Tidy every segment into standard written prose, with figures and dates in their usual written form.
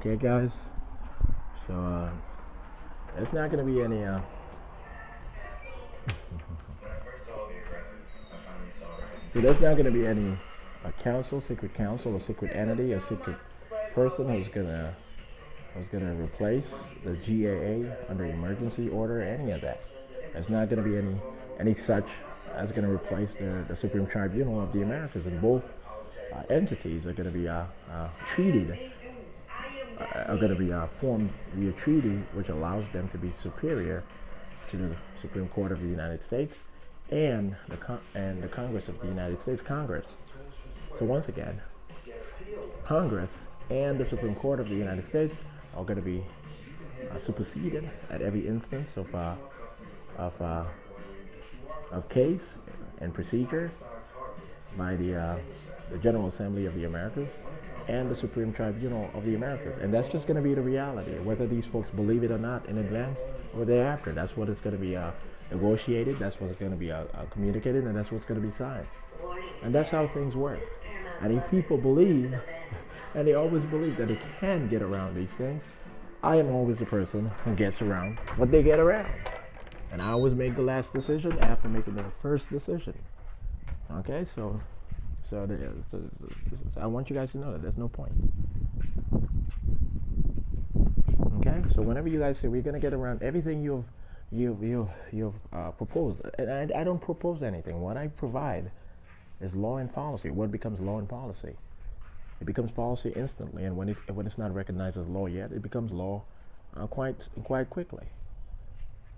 Okay, guys. So there's not going to be any. So there's not going to be any council, secret council, or secret entity, or secret person who's gonna replace the GAA under emergency order, any of that. There's not going to be any such as going to replace the Supreme Tribunal of the Americas, and both entities are going to be treated. Are going to be formed via treaty, which allows them to be superior to the Supreme Court of the United States and the Congress of the United States Congress. So once again, Congress and the Supreme Court of the United States are going to be superseded at every instance of case and procedure by the General Assembly of the Americas and the Supreme Tribunal of the Americas. And that's just going to be the reality, whether these folks believe it or not in advance or thereafter. That's what it's going to be negotiated, that's what's going to be communicated, and that's what's going to be signed. And that's how things work. And if people believe, and they always believe that they can get around these things, I am always the person who gets around what they get around. And I always make the last decision after making the first decision. Okay, so I want you guys to know that there's no point. Okay, so whenever you guys say we're gonna get around everything you've proposed, and I don't propose anything. What I provide is law and policy. What becomes law and policy? It becomes policy instantly, and when it's not recognized as law yet, it becomes law quite quickly.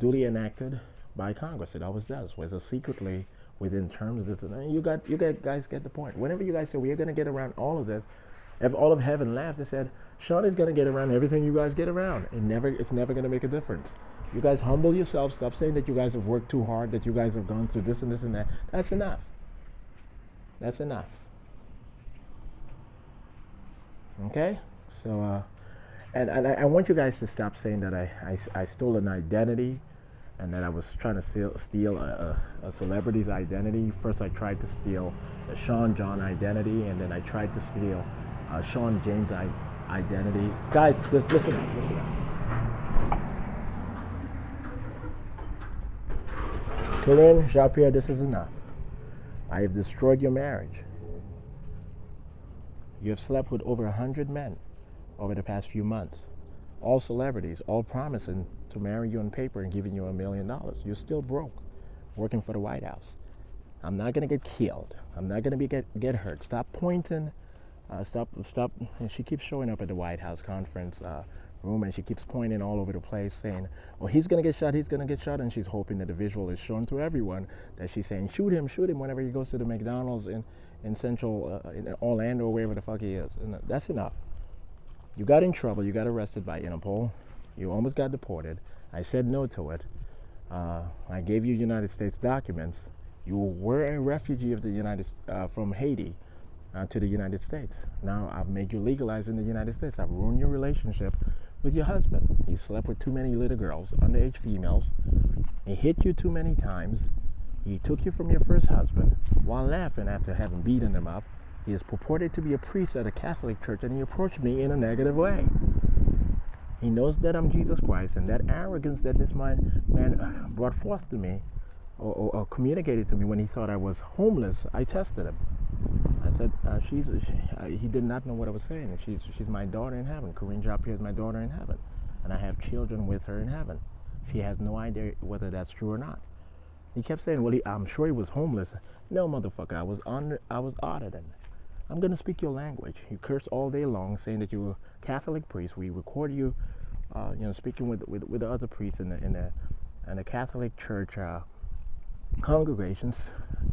Duly enacted by Congress. It always does. Whether secretly within terms, you guys get the point. Whenever you guys say we're going to get around all of this, if all of heaven laughed, they said Shawn is going to get around everything you guys get around. It's never going to make a difference. You guys humble yourselves. Stop saying that you guys have worked too hard, that you guys have gone through this and this and that. That's enough. That's enough. Okay? So, and I want you guys to stop saying that I stole an identity and that I was trying to steal a celebrity's identity. First I tried to steal the Shawn John identity, and then I tried to steal Shawn James identity. Guys, just listen up. Corinne, Jean-Pierre, this is enough. I have destroyed your marriage. You have slept with over 100 men over the past few months. All celebrities, all promising to marry you on paper and giving you $1 million. You're still broke, working for the White House. I'm not going to get killed. I'm not going to get hurt. Stop pointing. Stop. And she keeps showing up at the White House conference room, and she keeps pointing all over the place saying, oh, he's going to get shot, he's going to get shot. And she's hoping that the visual is shown to everyone that she's saying, shoot him whenever he goes to the McDonald's in Central, in Orlando, or wherever the fuck he is. And that's enough. You got in trouble. You got arrested by Interpol. You almost got deported. I said no to it. I gave you United States documents. You were a refugee of the from Haiti to the United States. Now I've made you legalized in the United States. I've ruined your relationship with your husband. He slept with too many little girls, underage females. He hit you too many times. He took you from your first husband while laughing after having beaten him up. He is purported to be a priest at a Catholic church, and he approached me in a negative way. He knows that I'm Jesus Christ, and that arrogance that this man brought forth to me, or communicated to me when he thought I was homeless, I tested him. I said, he did not know what I was saying. And she's my daughter in heaven. Corinne Jean-Pierre is my daughter in heaven, and I have children with her in heaven. She has no idea whether that's true or not. He kept saying, well, I'm sure he was homeless. No, motherfucker, I was audited. I'm going to speak your language. You curse all day long, saying that you're a Catholic priest. We record you, speaking with the other priests in the Catholic Church congregations,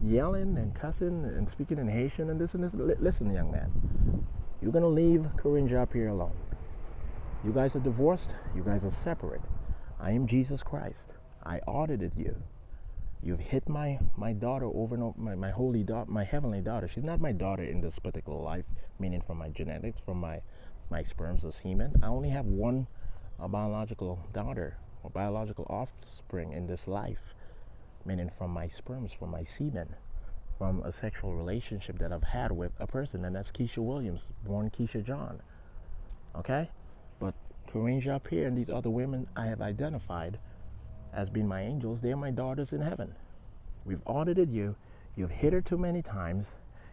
yelling and cussing and speaking in Haitian and this and this. Listen, young man, you're going to leave Corinne Jean-Pierre alone. You guys are divorced. You guys are separate. I am Jesus Christ. I audited you. You've hit my daughter over and over, my holy daughter, my heavenly daughter. She's not my daughter in this particular life, meaning from my genetics, from my sperms or semen. I only have one biological daughter or biological offspring in this life, meaning from my sperms, from my semen, from a sexual relationship that I've had with a person, and that's Keisha Williams, born Keisha John. Okay? Corinne's up here, and these other women I have identified as being my angels, they're my daughters in heaven. We've audited you. You've hit her too many times.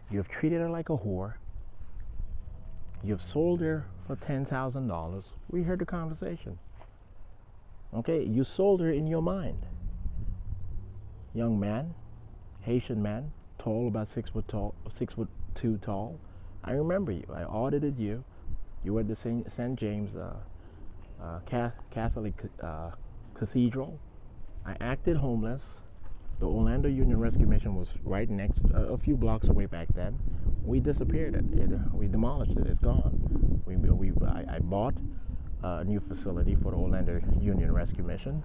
You've treated her like a whore. You've sold her for $10,000. We heard the conversation. Okay, you sold her in your mind. Young man, Haitian man, tall, about 6'2" tall. I remember you. I audited you. You were at the St. James Catholic Cathedral. I acted homeless. The Orlando Union Rescue Mission was right next, a few blocks away back then. We disappeared it. We demolished it. It's gone. I bought a new facility for the Orlando Union Rescue Mission,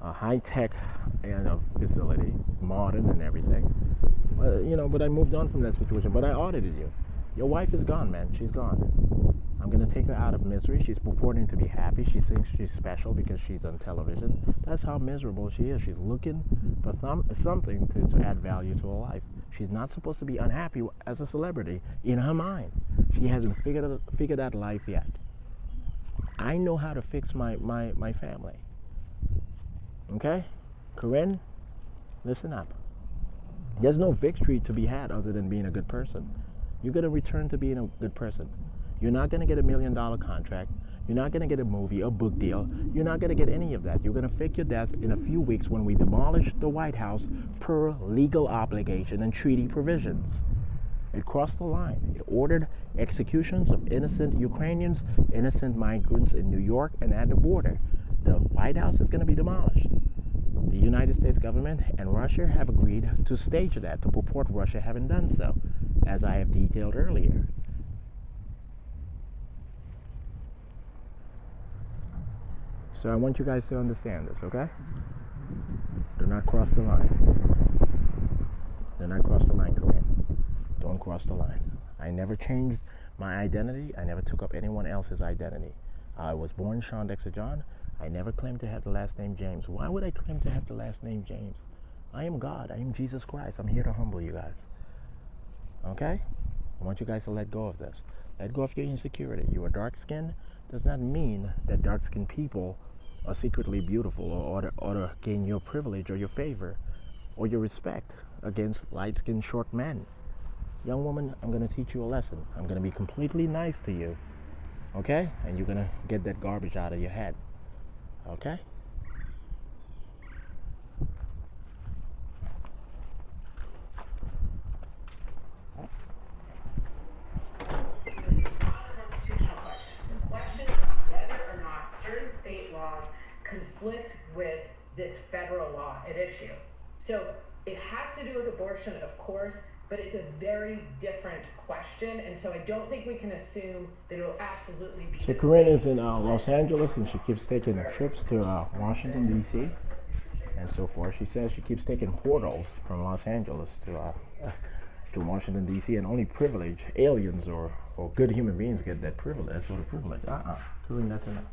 a high-tech facility, modern and everything. But I moved on from that situation. But I audited you. Your wife is gone, man. She's gone. I'm going to take her out of misery. She's purporting to be happy. She thinks she's special because she's on television. That's how miserable she is. She's looking for something to add value to her life. She's not supposed to be unhappy as a celebrity in her mind. She hasn't figured out life yet. I know how to fix my family. Okay? Corinne, listen up. There's no victory to be had other than being a good person. You're going to return to being a good person. You're not going to get $1 million contract. You're not going to get a movie or book deal. You're not going to get any of that. You're going to fake your death in a few weeks when we demolish the White House per legal obligation and treaty provisions. It crossed the line. It ordered executions of innocent Ukrainians, innocent migrants in New York and at the border. The White House is going to be demolished. The United States government and Russia have agreed to stage that, to purport Russia having done so, as I have detailed earlier. So I want you guys to understand this, okay? Do not cross the line. Do not cross the line, Corinne. Don't cross the line. I never changed my identity. I never took up anyone else's identity. I was born Shawn Dexter John. I never claimed to have the last name James. Why would I claim to have the last name James? I am God. I am Jesus Christ. I'm here to humble you guys. Okay? I want you guys to let go of this. Let go of your insecurity. You are dark-skinned does not mean that dark-skinned people are secretly beautiful or to gain your privilege or your favor or your respect against light-skinned short men. Young woman, I'm going to teach you a lesson. I'm going to be completely nice to you, okay? And you're going to get that garbage out of your head, okay? Conflict with this federal law at issue. So it has to do with abortion, of course, but it's a very different question, and so I don't think we can assume that it'll absolutely be. So Corinne is in Los Angeles, and she keeps taking trips to Washington, D.C., and so forth. She says she keeps taking portals from Los Angeles to Washington, D.C., and only privileged aliens or good human beings get that privilege, that sort of privilege. Corinne, that's enough.